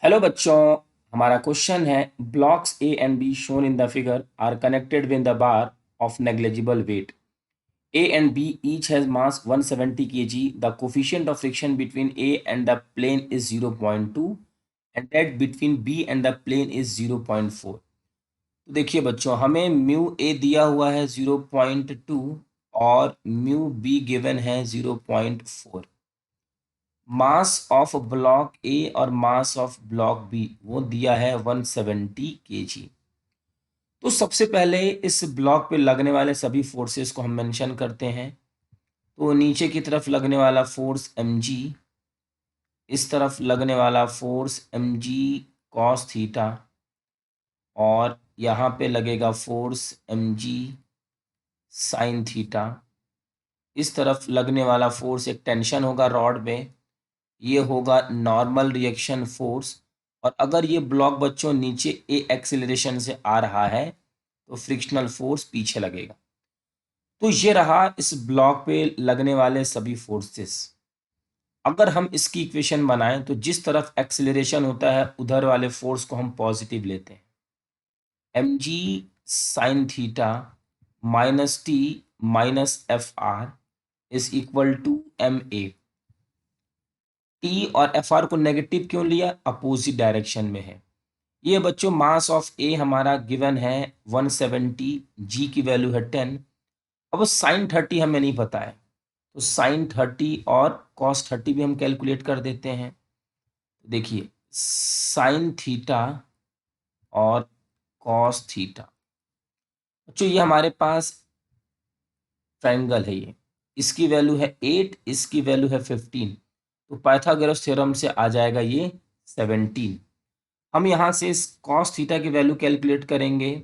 Hello बच्चों। हमारा question है blocks A and B shown in the figure are connected with the bar of negligible weight. A and B each has mass 170 kg. The coefficient of friction between A and the plane is 0.2 and that between B and the plane is 0.4. तो देखिए बच्चों, हमें mu A दिया हुआ है 0.2 और mu be given है 0.4. Mass of block ए और मास ऑफ ब्लॉक बी वो दिया है 170 केजी. तो सबसे पहले इस ब्लॉक पे लगने वाले सभी फोर्सेस को हम मेंशन करते हैं. तो नीचे की तरफ लगने वाला फोर्स mg, इस तरफ लगने वाला फोर्स mg cos थीटा और यहाँ पे लगेगा फोर्स mg sin थीटा. इस तरफ लगने वाला फोर्स एक टेंशन होगा रॉड में, ये होगा नॉर्मल रिएक्शन फोर्स. और अगर ये ब्लॉक बच्चों नीचे ए एक्सेलरेशन से आ रहा है तो फ्रिक्शनल फोर्स पीछे लगेगा. तो ये रहा इस ब्लॉक पे लगने वाले सभी फोर्सेस. अगर हम इसकी इक्वेशन बनाएं तो जिस तरफ एक्सेलरेशन होता है उधर वाले फोर्स को हम पॉजिटिव लेते हैं. mg sine theta minus T minus F R is equal to M A. T और एफ आर को नेगेटिव क्यों लिया? अपोजिट डायरेक्शन में है. ये बच्चों मास ऑफ ए हमारा गिवन है 170, जी की वैल्यू है 10. अब साइन 30 हमें नहीं पता है तो साइन 30 और कॉस 30 भी हम कैलकुलेट कर देते हैं. देखिए साइन थीटा और कॉस थीटा, बच्चों ये हमारे पास ट्रायंगल है. ये इसकी वैल्यू है 8, इसकी वैल्यू है 15. तो पाइथागोरस थ्योरम से आ जाएगा ये 17. हम यहाँ से इस कॉस थीटा की वैल्यू कैलकुलेट करेंगे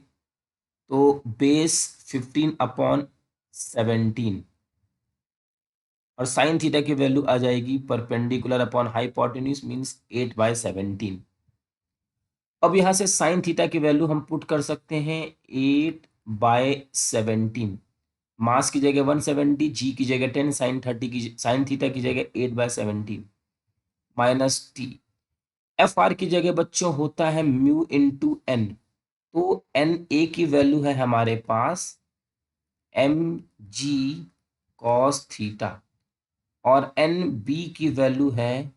तो बेस 15 अपॉन 17 और साइन थीटा की वैल्यू आ जाएगी परपेंडिकुलर अपॉन हाइपोटेन्यूज मींस 8/17. अब यहाँ से साइन थीटा की वैल्यू हम पुट कर सकते हैं 8/17. मास की जगह 170, जी की जगह 10, साइन थीटा की जगह 8/17 माइनस टी. एफ आर की जगह बच्चों होता है म्यू इंटू एन. तो एन ए की वैल्यू है हमारे पास एम जी कॉस थीटा और एन बी की वैल्यू है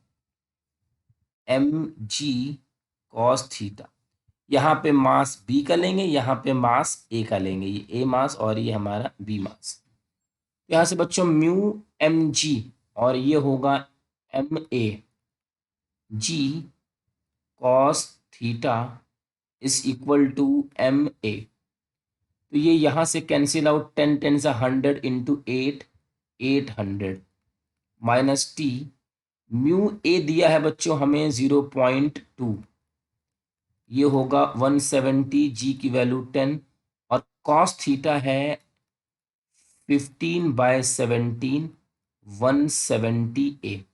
एम जी कॉस थीटा. यहाँ पे मास बी का लेंगे, यहाँ पे मास ए का लेंगे. ये ए मास और ये हमारा बी मास. यहाँ से बच्चों म्यू एम जी और ये होगा M A G cos theta is equal to M A. तो ये यहाँ से कैंसिल आउट, 10 10 से 100 into 8, 800 minus T. Mu A दिया है बच्चों हमें 0.2, ये होगा 170, जी की वैल्यू 10 और कॉस थीटा है 15/17 170 ए.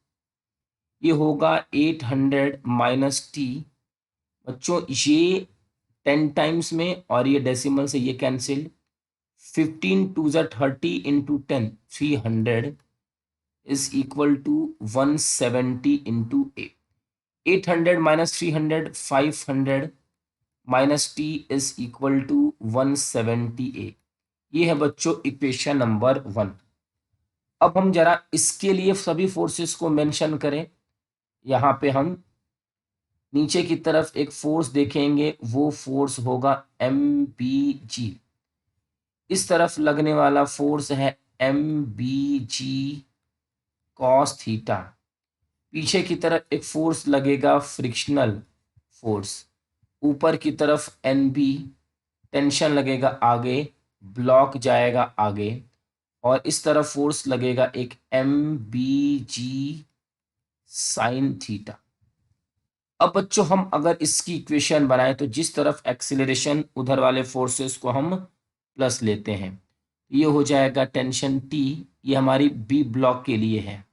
ये होगा 800 माइनस टी. बच्चों ये 10 टाइम्स में और ये डेसिमल से ये कैंसिल. 15 2 ज़ा 30 into 10 300 is equal to 170 into A. 800 minus 300 500 minus T is equal to 170 A. ये है बच्चों इक्वेशन नंबर 1. अब हम जरा इसके लिए सभी फोर्सेस को मेंशन करें. यहाँ पे हम नीचे की तरफ एक फोर्स देखेंगे, वो फोर्स होगा एम बी जी. इस तरफ लगने वाला फोर्स है M B G cos theta. पीछे की तरफ एक फोर्स लगेगा फ्रिक्शनल फोर्स. ऊपर की तरफ एन बी टेंशन लगेगा आगे, ब्लॉक जाएगा आगे. और इस तरफ फोर्स लगेगा एक M B G sine theta. अब बच्चों हम अगर इसकी इक्वेशन बनाएं तो जिस तरफ एक्सीलरेशन उधर वाले फोर्सेस को हम प्लस लेते हैं. ये हो जाएगा टेंशन टी, ये हमारी बी ब्लॉक के लिए है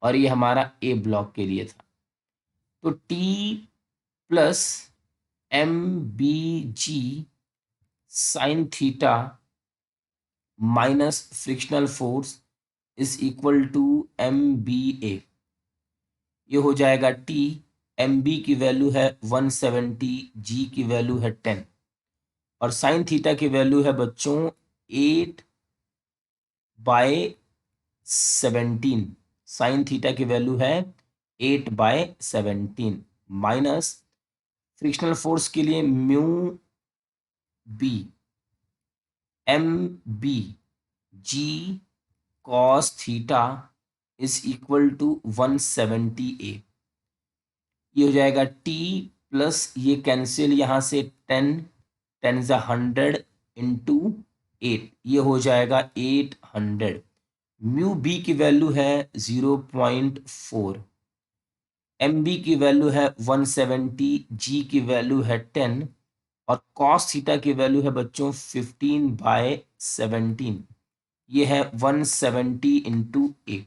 और ये हमारा ए ब्लॉक के लिए था. तो T plus M B G sine theta minus frictional force is equal to M B A. ये हो जाएगा टी एम बी की वैल्यू है 170, जी की वैल्यू है 10 और साइन थीटा की वैल्यू है बच्चों 8/17। साइन थीटा की वैल्यू है 8/17 माइनस फ्रिक्शनल फोर्स के लिए mu B M B G cos theta is equal to 170 A. ये हो जाएगा टी प्लस ये कैंसिल यहाँ से 10, 10 इज 100 इंटू 8, ये हो जाएगा 800। म्यू बी की वैल्यू है 0.4, एम बी की वैल्यू है 170, जी की वैल्यू है 10 और कॉस थीटा की वैल्यू है बच्चों 15/17। ये है 170 इंटू ए। ये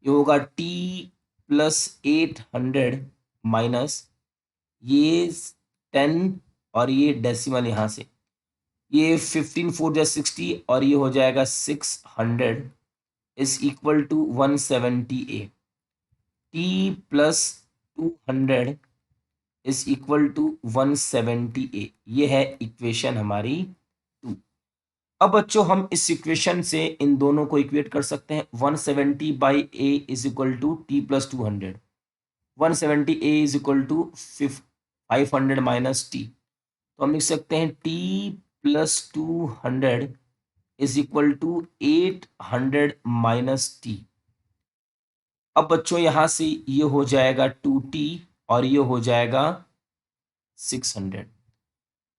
होगा टी प्लस 800 माइनस ये 10 और ये डेसिमल यहाँ से, ये 15 4 जा 60 और ये हो जाएगा 600 is equal to 170 A. T plus 200 is equal to 170 A. ये है इक्वेशन हमारी 2। अब बच्चों हम इस इक्वेशन से इन दोनों को इक्वेट कर सकते हैं। 170/a is equal to T plus 200, 170a is equal to 500 minus T. तो हम लिख सकते हैं T plus 200 is equal to 800 minus T. अब बच्चों यहां से ये हो जाएगा 2t और ये हो जाएगा 600।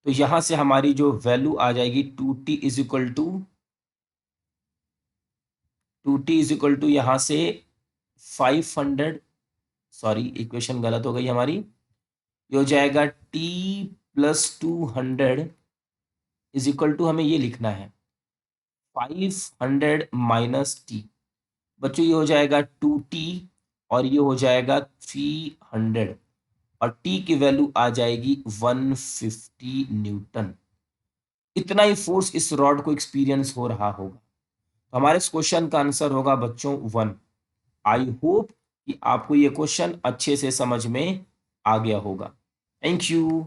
तो यहां से हमारी जो वैल्यू आ जाएगी 2t is equal to 2t is equal to यहां से 500, सॉरी इक्वेशन गलत हो गई हमारी, ये हो जाएगा t plus 200 is equal to, हमें ये लिखना है 500 माइनस टी। बच्चों ये हो जाएगा 2t और ये हो जाएगा 300 और t की वैल्यू आ जाएगी 150 न्यूटन। इतना ही फोर्स इस रॉड को एक्सपीरियंस हो रहा होगा। तो हमारे इस क्वेश्चन का आंसर होगा बच्चों 1। आई होप कि आपको ये क्वेश्चन अच्छे से समझ में आ गया होगा। Thank you.